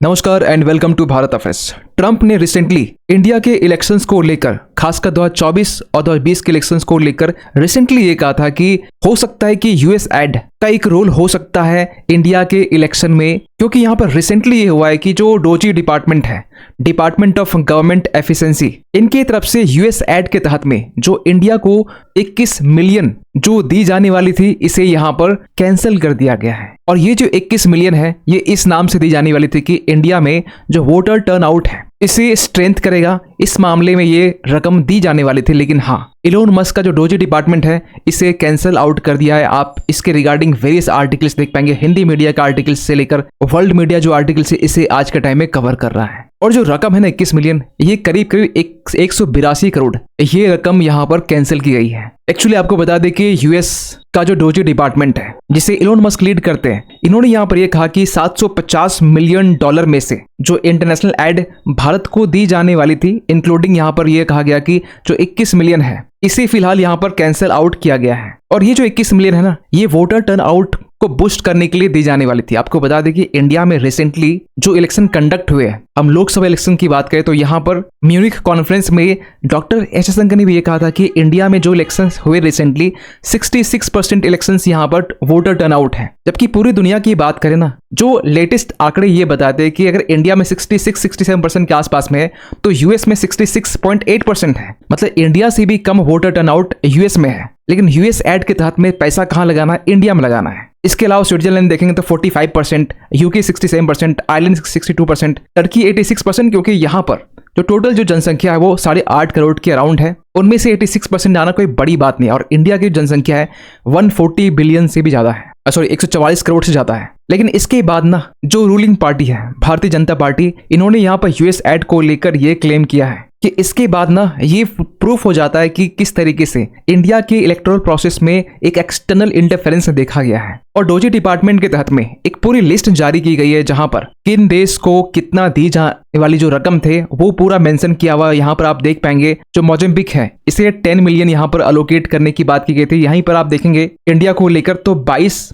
नमस्कार and welcome to Bharat affairs. Trump ने recently India के इलेक्शंस को लेकर, खासकर 2024 और 2020 के इलेक्शंस को लेकर रिसेंटली ये कहा था कि हो सकता है कि यूएस एड का एक रोल हो सकता है इंडिया के इलेक्शन में, क्योंकि यहाँ पर रिसेंटली ये हुआ है कि जो डोजी डिपार्टमेंट है, डिपार्टमेंट ऑफ गवर्नमेंट एफिशिएंसी, इनकी तरफ से यूएस एड के तहत में जो इंडिया को 21 मिलियन जो दी जाने वाली थी, इसे यहाँ पर कैंसिल कर दिया गया है। और ये जो 21 मिलियन है, ये इस नाम से दी जाने वाली थी कि इंडिया में जो वोटर टर्नआउट है इसे स्ट्रेंथ करेगा, इस मामले में ये रकम दी जाने वाली थी। लेकिन हाँ, इलोन मस्क का जो डोजी डिपार्टमेंट है इसे कैंसिल आउट कर दिया है। आप इसके रिगार्डिंग वेरियस आर्टिकल्स देख पाएंगे, हिंदी मीडिया का आर्टिकल्स से लेकर वर्ल्ड मीडिया जो आर्टिकल्स है इसे आज के टाइम में कवर कर रहा है। और जो रकम है ना 21 मिलियन, ये करीब 182 करोड़, ये रकम यहाँ पर कैंसिल की गई है। एक्चुअली आपको बता दें कि यूएस का जो डोजी डिपार्टमेंट है, जिसे इलोन मस्क लीड करते हैं, इन्होंने यहाँ पर ये कहा कि $750 मिलियन में से जो इंटरनेशनल एड भारत को दी जाने वाली थी, इंक्लूडिंग यहाँ पर यह कहा गया कि जो 21 मिलियन है इसे फिलहाल यहाँ पर कैंसिल आउट किया गया है। और ये जो 21 मिलियन है ना, ये वोटर टर्न आउट को बूस्ट करने के लिए दी जाने वाली थी। आपको बता दें कि इंडिया में रिसेंटली जो इलेक्शन कंडक्ट हुए हैं, हम लोकसभा इलेक्शन की बात करें तो यहाँ पर म्यूनिख कॉन्फ्रेंस में डॉक्टर एस जयशंकर ने भी ये कहा था कि इंडिया में जो इलेक्शन हुए रिसेंटली 66% इलेक्शन यहाँ पर वोटर टर्नआउट है। जबकि पूरी दुनिया की बात करें ना, जो लेटेस्ट आंकड़े ये बताते हैं कि अगर इंडिया में 66-67% के आसपास में है तो यूएस में 66.8% है। मतलब इंडिया से भी कम वोटर टर्नआउट यूएस में है। लेकिन यूएस एड के तहत में पैसा कहाँ लगाना है? इंडिया में लगाना है। इसके अलावा स्विट्जरलैंड देखेंगे तो 45%, यूके 67%, आयरलैंड 62%, टर्की 86%, क्योंकि यहाँ पर जो टोटल जो जनसंख्या है वो 8.5 करोड़ के अराउंड है। उनमें से 86% आना कोई बड़ी बात नहीं है। और इंडिया की जनसंख्या है 140 बिलियन से भी ज्यादा है, 144 करोड़ से ज्यादा है। लेकिन इसके बाद ना जो रूलिंग पार्टी है भारतीय जनता पार्टी, इन्होंने यहाँ पर यूएस एड को लेकर ये क्लेम किया है कि इसके बाद ना ये प्रूफ हो जाता है कि किस तरीके से इंडिया के इलेक्टोरल प्रोसेस में एक एक्सटर्नल इंटरफेरेंस देखा गया है। और डोजी डिपार्टमेंट के तहत में एक पूरी लिस्ट जारी की गई है, जहां पर किन देश को कितना दी जाने वाली जो रकम थे वो पूरा मेंशन किया हुआ। यहाँ पर आप देख पाएंगे जो मोजाम्बिक है, इसे 10 मिलियन यहाँ पर अलोकेट करने की बात की गई थी। यहीं पर आप देखेंगे इंडिया को लेकर तो 22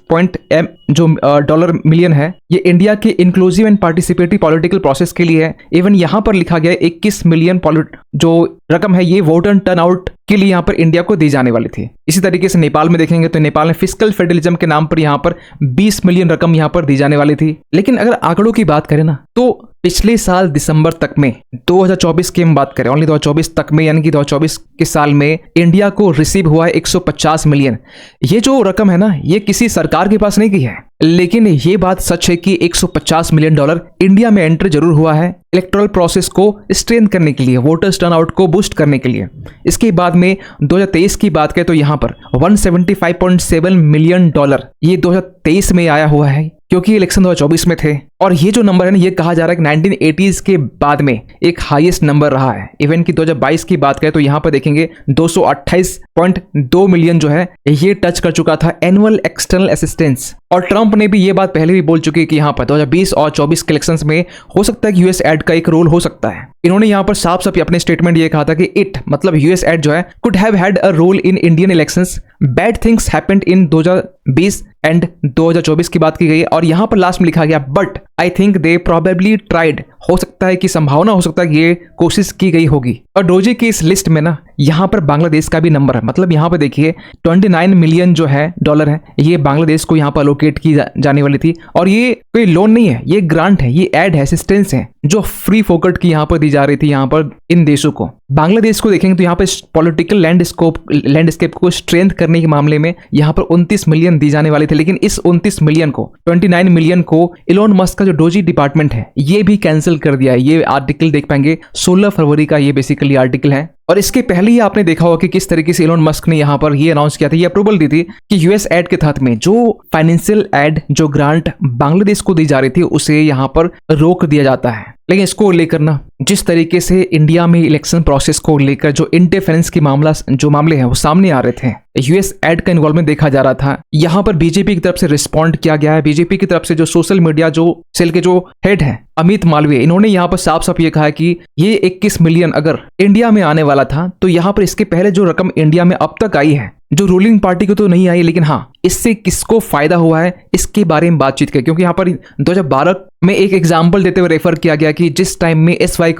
जो डॉलर मिलियन है, ये इंडिया के inclusive and participatory political process के लिए है। इवन यहाँ पर लिखा गया 21 मिलियन जो रकम है ये वोटर टर्नआउट के लिए यहाँ पर इंडिया को दी जाने वाली थी। इसी तरीके से नेपाल में देखेंगे तो नेपाल में फिस्कल फेडरलिज्म के नाम पर यहाँ पर 20 मिलियन रकम यहाँ पर दी जाने वाली थी। लेकिन अगर आंकड़ों की बात करें ना, तो पिछले साल दिसंबर तक में 2024 की हम बात करें, ओनली 2024 तक में, यानी कि 2024 के साल में इंडिया को रिसीव हुआ है 150 मिलियन। ये जो रकम है ना, ये किसी सरकार के पास नहीं गई है, लेकिन ये बात सच है कि $150 मिलियन इंडिया में एंटर जरूर हुआ है इलेक्टोरल प्रोसेस को स्ट्रेंथ करने के लिए, वोटर्स टर्नआउट को बूस्ट करने के लिए। इसके बाद में 2023 की बात करें तो यहाँ पर $175.7 मिलियन ये 2023 में आया हुआ है, क्योंकि इलेक्शन 2024 में थे। और ये जो नंबर है ना, ये कहा जा रहा है कि 1980s के बाद में एक हाईएस्ट नंबर रहा है। इवन की 2022 की बात करें तो यहाँ पर देखेंगे 228.2 मिलियन जो है ये टच कर चुका था एनुअल एक्सटर्नल असिस्टेंस। और ट्रंप ने भी ये बात पहले भी बोल चुकी है कि यहाँ पर 2020 और 24 के इलेक्शंस में हो सकता है कि यूएस एड का एक रोल हो सकता है। इन्होंने यहाँ पर साफ साफ अपने स्टेटमेंट ये कहा था कि इट मतलब यूएस एड जो है could have had a role in Indian elections, bad things happened in 2020 and 2024 की बात की गई है। और यहाँ पर लास्ट में लिखा गया but I think they probably tried, हो सकता है कि संभावना हो सकता है कि ये कोशिश की गई होगी। और डोजी की इस लिस्ट में ना यहाँ पर बांग्लादेश का भी नंबर है। मतलब यहाँ पर देखिए 29 मिलियन जो है डॉलर है, ये बांग्लादेश को यहाँ पर अलोकेट की जाने वाली थी। और ये कोई लोन नहीं है, ये ग्रांट है, ये एड है, असिस्टेंस है, जो फ्री फोकट की यहाँ पर दी जा रही थी यहाँ पर इन देशों को। बांग्लादेश को देखेंगे तो यहाँ पे पॉलिटिकल लैंडस्केप को स्ट्रेंथ करने के मामले में यहाँ पर 29 मिलियन दी जाने वाले थे। लेकिन इस 29 मिलियन को, 29 मिलियन को इलोन मस्क का जो डोजी डिपार्टमेंट है ये भी कैंसिल कर दिया है। ये आर्टिकल देख पाएंगे 16 फरवरी का ये बेसिकली आर्टिकल है। और इसके पहले ही आपने देखा होगा कि किस तरीके से इलोन मस्क ने यहाँ पर ये अनाउंस किया था, ये अप्रूवल दी थी कि यूएस एड के तहत में जो फाइनेंशियल एड जो ग्रांट बांग्लादेश को दी जा रही थी उसे यहाँ पर रोक दिया जाता है। लेकिन इसको लेकर ना जिस तरीके से इंडिया में इलेक्शन प्रोसेस को लेकर जो इंटरफेरेंस की मामले हैं वो सामने आ रहे थे, यूएस एड का इन्वॉल्वमेंट देखा जा रहा था। यहाँ पर बीजेपी की तरफ से रिस्पॉन्ड किया गया है। बीजेपी की तरफ से जो सोशल मीडिया जो सेल के जो हेड हैं अमित मालवीय, इन्होंने यहाँ पर साफ साफ ये कहा है कि ये 21 मिलियन अगर इंडिया में आने वाला था तो यहाँ पर इसके पहले जो रकम इंडिया में अब तक आई है जो रूलिंग पार्टी को तो नहीं आई, लेकिन हाँ इससे किसको फायदा हुआ है इसके बारे में बातचीत करें। क्योंकि यहाँ पर में एक एग्जाम्पल देते हुए रेफर किया गया कि जिस टाइम में SY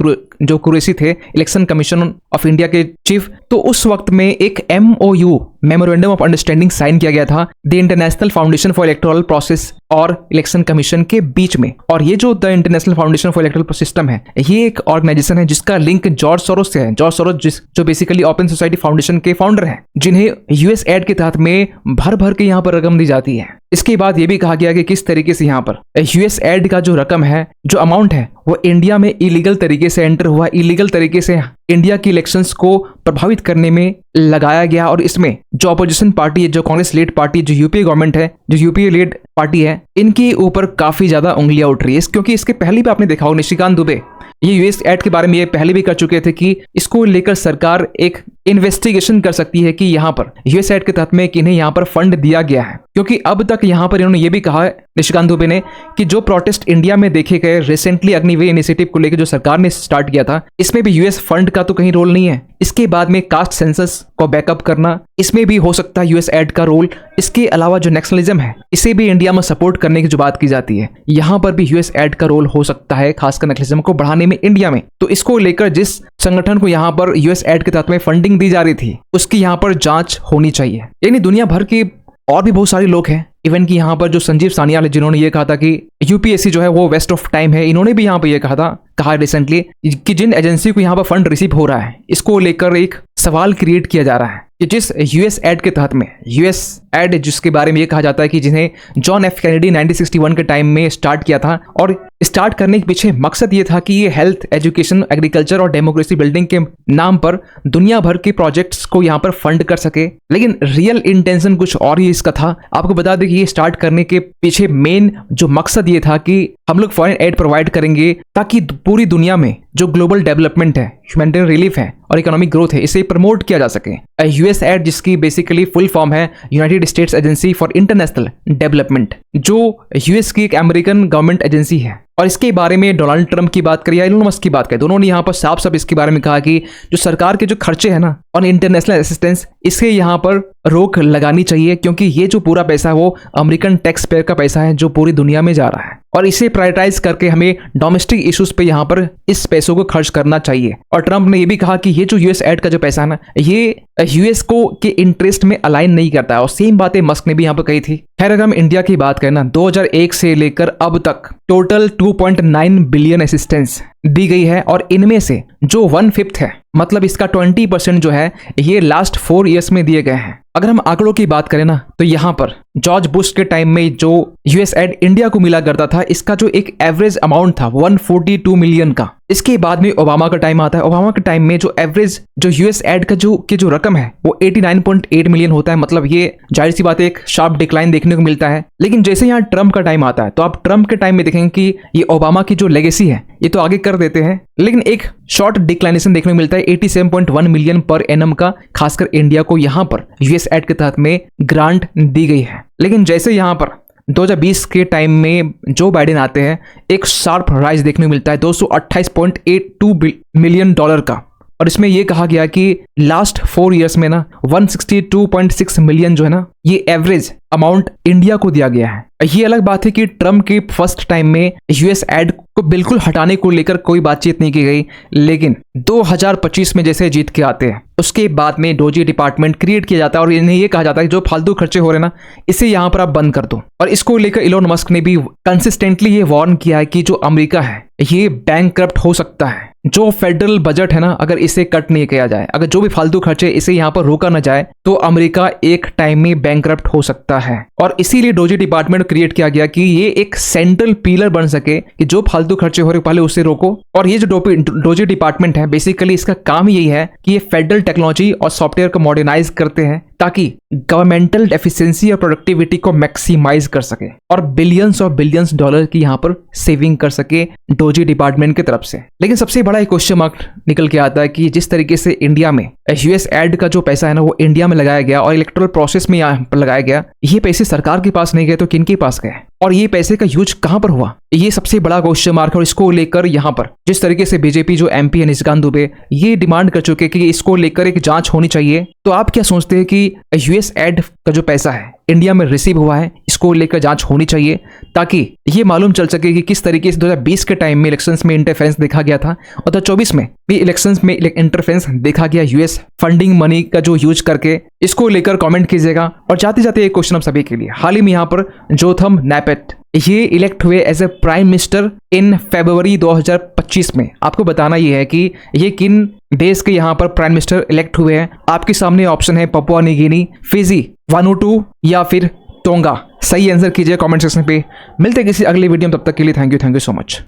जो कुरैशी थे इलेक्शन कमीशन ऑफ इंडिया के चीफ, तो उस वक्त में एक MOU memorandum of understanding sign किया गया था the international foundation for electoral process और इलेक्शन कमीशन के बीच में। और ये जो the international foundation for electoral system है, ये एक ऑर्गेनाइजेशन है जिसका लिंक जॉर्ज सोरोस से है। जॉर्ज सोरोस जो बेसिकली ओपन सोसाइटी फाउंडेशन के फाउंडर हैं, जिन्हें US एड के तहत में भर भर के यहाँ पर रकम दी जाती है। इसके बाद ये भी कहा गया कि किस तरीके से यहाँ पर US एड का जो रकम है, जो अमाउंट है, वो इंडिया में इलीगल तरीके से एंटर हुआ, इलीगल तरीके से इंडिया की इलेक्शंस को प्रभावित करने में लगाया गया। और इसमें जो अपोजिशन पार्टी है, जो कांग्रेस लीड पार्टी, जो यूपीए गवर्नमेंट है, जो यूपीए लीड पार्टी है, इनके ऊपर काफी ज्यादा उंगलियां उठ रही है। क्योंकि इसके पहले भी आपने देखा होगा, निशिकांत दुबे ये US एड के बारे में ये पहले भी कर चुके थे कि इसको लेकर सरकार एक इन्वेस्टिगेशन कर सकती है कि यहाँ पर US एड के तहत में किन्हें यहाँ पर फंड दिया गया है। क्योंकि अब तक यहाँ पर इन्होंने ये भी कहा है, निशिकांत दुबे ने, कि जो प्रोटेस्ट इंडिया में देखे गए रिसेंटली अग्निवीर इनिशिएटिव को लेकर जो सरकार ने स्टार्ट किया था, इसमें भी US फंड का तो कहीं रोल नहीं है। इसके बाद में कास्ट सेंसस को बैकअप करना, इसमें भी हो सकता है US एड का रोल। इसके अलावा जो नेशनलिज्म है, इसे भी इंडिया में सपोर्ट करने की जो बात की जाती है, यहाँ पर भी US एड का रोल हो सकता है, खासकर नेशनलिज्म को बढ़ाने में इंडिया में। तो इसको लेकर जिस संगठन को यहाँ पर US एड के तहत में फंडिंग दी जा रही थी, उसकी यहाँ पर जांच होनी चाहिए। यानी दुनिया भर के और भी बहुत सारे लोग हैं, इवन कि यहाँ पर जो संजीव सान्याल है, जिन्होंने ये कहा था कि UPSC जो है वो वेस्ट ऑफ टाइम है, इन्होंने भी यहाँ पर ये कहा रिसेंटली कि जिन एजेंसी को यहाँ पर फंड रिसीव हो रहा है, इसको लेकर एक सवाल क्रिएट किया जा रहा है कि जिस US एड के तहत में, US एड जिसके बारे में ये कहा जाता है कि जिन्हें जॉन F कैनेडी 1961 के टाइम में स्टार्ट किया था, और स्टार्ट करने के पीछे मकसद ये था कि ये हेल्थ, एजुकेशन, एग्रीकल्चर और डेमोक्रेसी बिल्डिंग के नाम पर दुनिया भर के प्रोजेक्ट्स को यहाँ पर फंड कर सके। लेकिन रियल इंटेंशन कुछ और ही इसका था। आपको बता दें कि ये स्टार्ट करने के पीछे मेन जो मकसद ये था कि हम लोग फॉरेन एड प्रोवाइड करेंगे ताकि पूरी दुनिया में जो ग्लोबल डेवलपमेंट है, ह्यूमैनिटेरियन रिलीफ है और इकोनॉमिक ग्रोथ है, इसे प्रमोट किया जा सके। US एड जिसकी बेसिकली फुल फॉर्म है United states agency for international development, जो US की एक अमेरिकन गवर्नमेंट एजेंसी है। और इसके बारे में डोनाल्ड ट्रंप की बात करें या इलोन मस्क की बात करें, दोनों ने यहाँ पर साफ साफ इसके बारे में कहा कि जो सरकार के जो खर्चे हैं ना और इंटरनेशनल असिस्टेंस, इसे यहाँ पर रोक लगानी चाहिए। क्योंकि ये जो पूरा पैसा है वो अमेरिकन टैक्स पेयर का पैसा है जो पूरी दुनिया में जा रहा है, और इसे प्रायोरिटाइज करके हमें डोमेस्टिक इश्यूज पे यहाँ पर इस पैसों को खर्च करना चाहिए। और ट्रंप ने ये भी कहा कि ये जो US एड का जो पैसा है ना, ये US को के इंटरेस्ट में अलाइन नहीं करता है। और सेम बातें मस्क ने भी यहाँ पर कही थी। खैर, अगर हम इंडिया की बात करें ना, 2001 से लेकर अब तक टोटल 2.9 बिलियन असिस्टेंस दी गई है, और इनमें से जो 1/5 है, मतलब इसका 20% जो है, ये लास्ट 4 ईयर्स में दिए गए हैं। अगर हम आंकड़ों की बात करें ना, तो यहाँ पर जॉर्ज बुश के टाइम में जो US एड इंडिया को मिला करता था, इसका जो एक एवरेज अमाउंट था 142 मिलियन का। इसके बाद में ओबामा का टाइम आता है। ओबामा के टाइम में जो एवरेज जो US एड का जो रकम है वो 89.8 मिलियन होता है। मतलब ये जाहिर सी बात है, एक शार्प डिक्लाइन देखने को मिलता है। लेकिन जैसे यहाँ ट्रंप का टाइम आता है, तो आप ट्रंप के टाइम में देखेंगे कि ये ओबामा की जो लेगेसी है, ये तो आगे कर देते हैं, लेकिन एक शॉर्ट डिक्लाइनेशन देखने को मिलता है 87.1 मिलियन पर एनम का, खासकर इंडिया को यहाँ पर US एड के तहत में ग्रांट दी गई है। लेकिन जैसे यहाँ पर 2020 के टाइम में जो बाइडेन आते हैं, एक शार्प राइज देखने को मिलता है 228.82 मिलियन डॉलर का। और इसमें यह कहा गया कि लास्ट 4 ईयर्स में ना 162.6 मिलियन जो है ना, ये एवरेज अमाउंट इंडिया को दिया गया है। ये अलग बात है कि ट्रम्प के फर्स्ट टाइम में US एड को बिल्कुल हटाने को लेकर कोई बातचीत नहीं की गई, लेकिन 2025 में जैसे जीत के आते हैं, उसके बाद में डोजी डिपार्टमेंट क्रिएट किया जाता है और इन्हें ये कहा जाता है कि जो फालतू खर्चे हो रहे ना, इसे यहाँ पर आप बंद कर दो। और इसको लेकर इलोन मस्क ने भी कंसिस्टेंटली ये वार्न किया है कि जो अमेरिका है ये बैंकक्रप्ट हो सकता है। जो फेडरल बजट है ना, अगर इसे कट नहीं किया जाए, अगर जो भी फालतू खर्चे इसे यहाँ पर रोका न जाए, तो अमेरिका एक टाइम में बैंकक्रप्ट हो सकता है। और इसीलिए डोजी डिपार्टमेंट क्रिएट किया गया कि ये एक सेंट्रल पिलर बन सके कि जो फालतू खर्चे हो रहे पहले उसे रोको। और ये जो डोजी डिपार्टमेंट है, बेसिकली इसका काम यही है कि ये फेडरल टेक्नोलॉजी और सॉफ्टवेयर को मॉडर्नाइज करते हैं ताकि गवर्नमेंटल एफिशिएंसी और प्रोडक्टिविटी को मैक्सिमाइज कर सके और बिलियंस और बिलियंस डॉलर की यहाँ पर सेविंग कर सके डोजी डिपार्टमेंट की तरफ से। लेकिन सबसे बड़ा एक क्वेश्चन मार्क निकल के आता है कि जिस तरीके से इंडिया में US एड का जो पैसा है ना, वो इंडिया में लगाया गया और इलेक्टोरल प्रोसेस में यहाँ पर लगाया गया, ये पैसे सरकार के पास नहीं गए तो किन के पास गए, और ये पैसे का यूज कहां पर हुआ, ये सबसे बड़ा क्वेश्चन मार्क है। और इसको लेकर यहाँ पर जिस तरीके से बीजेपी जो MP है निशिकांत दुबे, ये डिमांड कर चुके कि इसको लेकर एक जांच होनी चाहिए तो आप क्या सोचते हैं कि यूएस एड का जो पैसा है इंडिया में रिसीव हुआ है, इसको लेकर जांच होनी चाहिए ताकि ये मालूम चल सके कि किस तरीके से 2020 के टाइम में इलेक्शंस में इंटरफेरेंस देखा गया था और 2024 में भी इलेक्शंस में इंटरफेरेंस देखा गया यूएस फंडिंग मनी का जो यूज करके। इसको लेकर कमेंट कीजिएगा। और जाते जाते एक क्वेश्चन आप सभी के लिए, हाल ही में यहाँ पर जोथम नैपेट ये इलेक्ट हुए as a prime minister in February 2025 में। आपको बताना ये है कि ये किन देश के यहाँ पर प्राइम मिनिस्टर इलेक्ट हुए हैं। आपके सामने ऑप्शन है पपुआ न्यू गिनी, फिजी, वानुटू या फिर टोंगा। सही आंसर कीजिए कमेंट सेक्शन पे। मिलते हैं किसी अगले वीडियो में, तब तक के लिए थैंक यू सो मच।